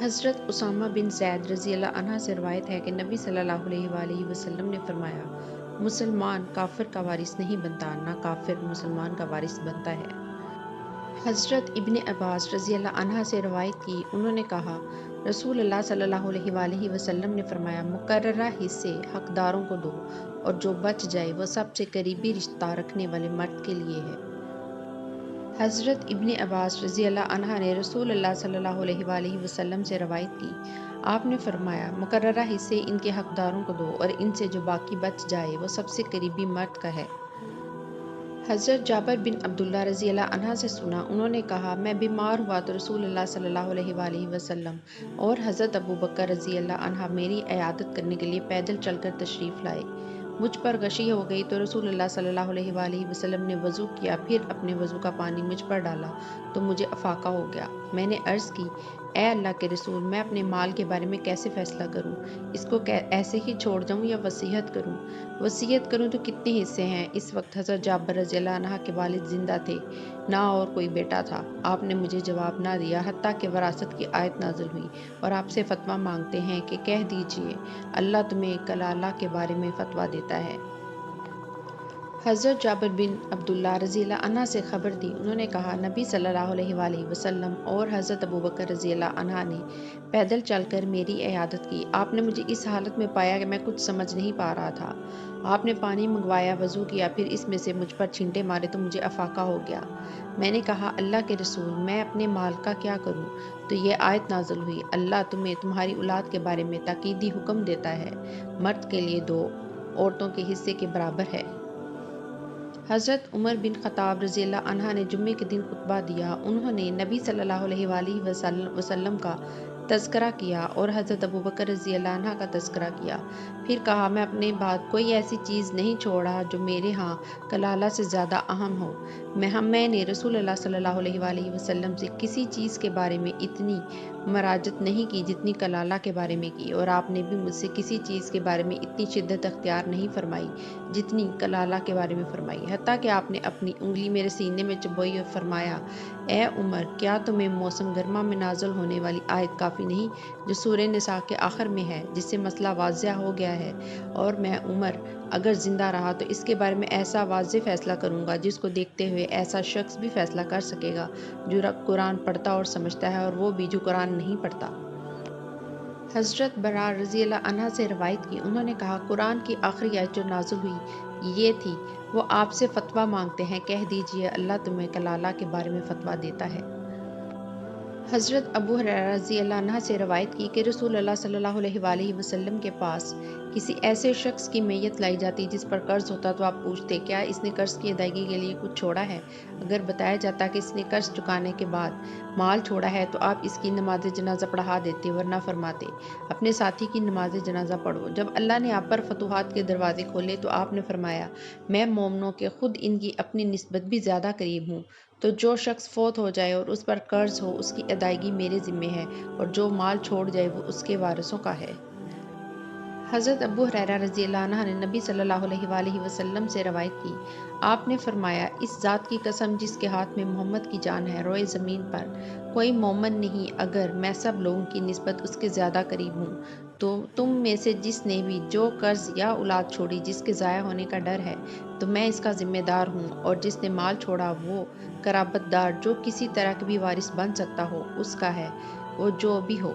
حضرت اسامہ بن زید رضی اللہ عنہ سے روایت ہے کہ نبی صلی اللہ علیہ وآلہ وسلم نے فرمایا، مسلمان کافر کا وارث نہیں بنتا، نہ کافر مسلمان کا وارث بنتا ہے۔ حضرت ابن عباس رضی اللہ عنہ سے روایت کی، انہوں نے کہا، رسول اللہ صلی اللہ علیہ وآلہ وسلم نے فرمایا، مقررہ حصے حقداروں کو دو، اور جو بچ جائے وہ سب سے قریبی رشتہ رکھنے والے مرد کے لیے ہے۔ حضرت ابن عباس رضی اللہ عنہ نے رسول اللہ صلی اللہ علیہ وآلہ وسلم سے روایت کی، آپ نے فرمایا، مقررہ حصے ان کے حقداروں کو دو، اور ان سے جو باقی بچ جائے وہ سب سے قریبی مرد کا ہے۔ حضرت جابر بن عبداللہ رضی اللہ عنہ سے سنا، انہوں نے کہا، میں بیمار ہوا تو رسول اللہ صلی اللہ علیہ وآلہ وسلم اور حضرت ابو بکر رضی اللہ عنہ میری عیادت کرنے کے لیے پیدل چل کر تشریف لائے۔ مجھ پر غشی ہو گئی تو رسول اللہ صلی اللہ علیہ وآلہ وسلم نے وضو کیا، پھر اپنے وضو کا پانی مجھ پر ڈالا تو مجھے افاقہ ہو گیا۔ میں نے عرض کی، اے اللہ کے رسول، میں اپنے مال کے بارے میں کیسے فیصلہ کروں؟ اس کو ایسے ہی چھوڑ جاؤں یا وصیت کروں؟ وصیت کروں تو کتنے حصے ہیں؟ اس وقت حضرت جابر رضی اللہ عنہ کے والد زندہ تھے، نہ اور کوئی بیٹا تھا۔ آپ نے مجھے جواب نہ دیا، حتیٰ کہ وراثت کی آیت نازل ہوئی، اور آپ سے فتویٰ مانگتے ہیں کہ کہہ دیجئے، اللہ تمہیں کلالہ کے بارے میں فتویٰ دیتا ہے۔ حضرت جابر بن عبداللہ رضی اللہ عنہ سے خبر دی، انہوں نے کہا، نبی صلی اللہ علیہ وآلہ وسلم اور حضرت ابو بکر رضی اللہ عنہ نے پیدل چل کر میری عیادت کی۔ آپ نے مجھے اس حالت میں پایا کہ میں کچھ سمجھ نہیں پا رہا تھا۔ آپ نے پانی منگوایا، وضو کیا، پھر اس میں سے مجھ پر چھینٹے مارے تو مجھے افاقہ ہو گیا۔ میں نے کہا، اللہ کے رسول، میں اپنے مال کا کیا کروں؟ تو یہ آیت نازل ہوئی، اللہ تمہیں تمہاری اولاد کے بارے میں تاکیدی حکم دیتا ہے، مرد کے لیے 2، عورتوں کے حصے کے برابر ہے۔ حضرت عمر بن خطاب رضی اللہ عنہ نے جمعے کے دن خطبہ دیا، انہوں نے نبی صلی اللہ علیہ وآلہ وسلم کا تذکرہ کیا اور حضرت ابو بکر رضی اللہ عنہ کا تذکرہ کیا، پھر کہا، میں اپنے بعد کوئی ایسی چیز نہیں چھوڑا جو میرے ہاں کلالہ سے زیادہ اہم ہو۔ میں نے رسول اللہ صلی اللہ علیہ وآلہ وسلم سے کسی چیز کے بارے میں اتنی مراجعت نہیں کی جتنی کلالہ کے بارے میں کی، اور آپ نے بھی مجھ سے کسی چیز کے بارے میں اتنی شدت اختیار نہیں فرمائی جتنی کلالہ کے بارے میں فرمائی، حتیٰ کہ آپ نے اپنی انگلی میرے سینے میں چبوئی اور فرمایا، اے عمر، کیا تمہیں موسم گرما میں نازل ہونے والی آیت کافی نہیں جو سورہ نساء کے آخر میں ہے، جس سے مسئلہ واضح ہو گیا ہے؟ اور میں عمر اگر زندہ رہا تو اس کے بارے میں ایسا واضح فیصلہ کروں گا جس کو دیکھتے ہوئے ایسا شخص بھی فیصلہ کر سکے گا جو قرآن پڑھتا اور سمجھتا ہے، اور وہ بھی جو قرآن نہیں پڑھتا۔ حضرت برا رضی اللہ عنہ سے روایت کی، انہوں نے کہا، قرآن کی آخری آیت جو نازل ہوئی یہ تھی، وہ آپ سے فتویٰ مانگتے ہیں، کہہ دیجئے، اللہ تمہیں کلالہ کے بارے میں فتویٰ دیتا ہے۔ حضرت ابو ہریرہ رضی اللہ عنہ سے روایت کی کہ رسول اللہ صلی اللہ علیہ وآلہ وسلم کے پاس کسی ایسے شخص کی میت لائی جاتی جس پر قرض ہوتا تو آپ پوچھتے، کیا اس نے قرض کی ادائیگی کے لیے کچھ چھوڑا ہے؟ اگر بتایا جاتا کہ اس نے قرض چکانے کے بعد مال چھوڑا ہے تو آپ اس کی نماز جنازہ پڑھا دیتے، ورنہ فرماتے، اپنے ساتھی کی نماز جنازہ پڑھو۔ جب اللہ نے آپ پر فتوحات کے دروازے کھولے تو آپ نے فرمایا، میں مومنوں کے خود ان کی اپنی نسبت بھی زیادہ قریب ہوں، تو جو شخص فوت ہو جائے اور اس پر قرض ہو اس کی ادائیگی میرے ذمہ ہے، اور جو مال چھوڑ جائے وہ اس کے وارثوں کا ہے۔ حضرت ابو ہریرہ رضی اللہ عنہ نے نبی صلی اللہ علیہ وآلہ وسلم سے روایت کی، آپ نے فرمایا، اس ذات کی قسم جس کے ہاتھ میں محمد کی جان ہے، روئے زمین پر کوئی مومن نہیں اگر میں سب لوگوں کی نسبت اس کے زیادہ قریب ہوں، تو تم میں سے جس نے بھی جو قرض یا اولاد چھوڑی جس کے ضائع ہونے کا ڈر ہے تو میں اس کا ذمہ دار ہوں، اور جس نے مال چھوڑا وہ قرابت دار جو کسی طرح بھی وارث بن سکتا ہو اس کا ہے، وہ جو بھی ہو۔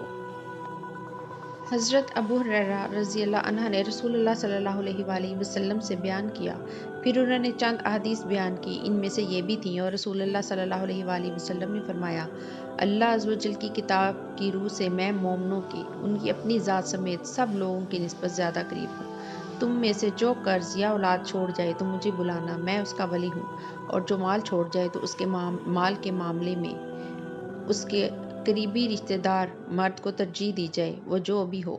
حضرت ابو ہریرہ رضی اللہ عنہ نے رسول اللہ صلی اللہ علیہ وآلہ وسلم سے بیان کیا، پھر انہوں نے چند احادیث بیان کی، ان میں سے یہ بھی تھیں، اور رسول اللہ صلی اللہ علیہ وآلہ وسلم نے فرمایا، اللہ عز و جل کی کتاب کی روح سے میں مومنوں کی ان کی اپنی ذات سمیت سب لوگوں کی نسبت زیادہ قریب ہوں۔ تم میں سے جو قرض یا اولاد چھوڑ جائے تو مجھے بلانا، میں اس کا ولی ہوں، اور جو مال چھوڑ جائے تو اس کے مال کے معاملے میں اس کے قریبی رشتہ دار مرد کو ترجیح دی جائے، وہ جو بھی ہو۔